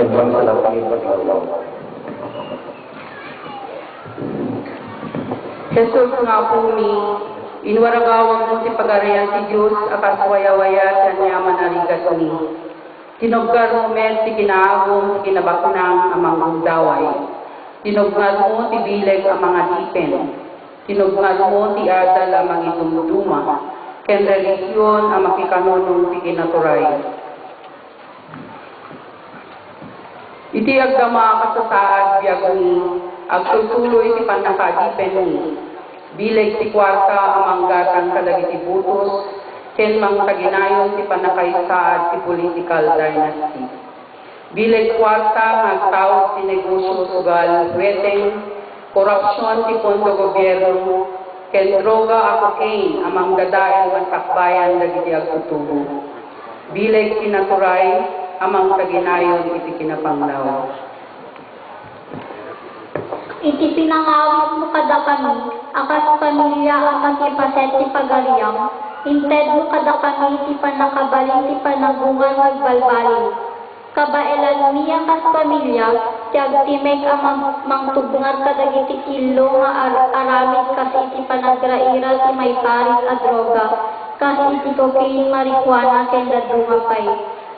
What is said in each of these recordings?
Hanggang sa lapangin paglaw. Jesus nga po mi, inwaragawag mo ti pagarian ti Diyos, akas waya-waya ti anyaman narigas mi. Tinuggar mo men ti kinaagom, kinabakunang amang undaway. Tinuggar mo ti bileg ang mga dipen. Tinuggar mo ti adal amang idumduma. Ken relisyon ang makikanunong ti kinaturay. Iti agdama kasasaad biyag ni, agtutuloy ti panakadipen ni. Bileg ti kwarta amang gatang kadagiti butos, ken mang taginayon ti panakaisaad ti political dynasty. Bileg kwarta ngagtawag ti negosyo sugal weteng, korupsyon ti pondo gobyerno, ken droga a cocaine amang dadael ng takbayan dagiti agtutubo. Bileg kinaturay amang taginayon iti kinapanglaw. Iti pinangawit mo kada kami, akas pamilya akas ipaset ti pagariyam, inted mo kada kami ti panakabalin ti panagungan magbalbalin. Kabailan mi akas pamilya, ti agtimek ang mangtubngar kadagiti kilo nga aramid kasi ti panagraira ti may paris a droga, kasi ti cocaine marijuana ken dadunga pay.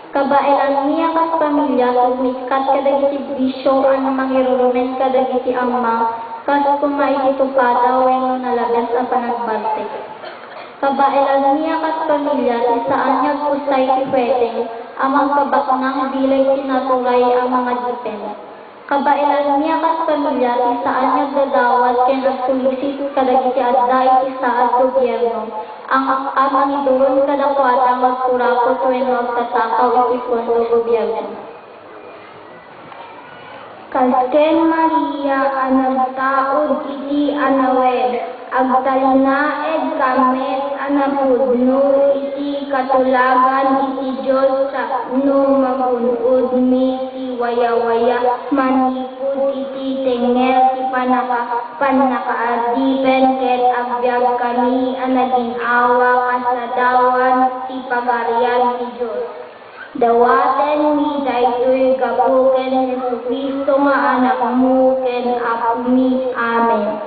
Kabailan niya kas pamilya, sumikat kadagiti bisyo ang mangirurumen kadagiti ama, kas kumay itupada wenno nalabas ang panagbarte. Kabailan niya kas pamilya, isaan niya kusay ti pwedeng, amang kabaknang bilag tinaturay ang mga dipen. Kabailan niya kas pamilya, isaan niya dadawat ken agsulisit kadagiti adda iti saad gobyerno, ang idulon kadakwada magkurakot wenno agtatakaw iti pondo gobyerno. Kalken Maria anagtaod iti anawed, agtalinaed kamet anapudno iti katulagan iti Diyos sa no magunud mi ti waya-waya manipud iti tenger ti panakaadipen ket agbyag kami anaging awa kasadawan ti pagarian ti Diyos. Dawaten mi daytoy gapu ken Jesucristo nga anak mo ken apo mi. Amen.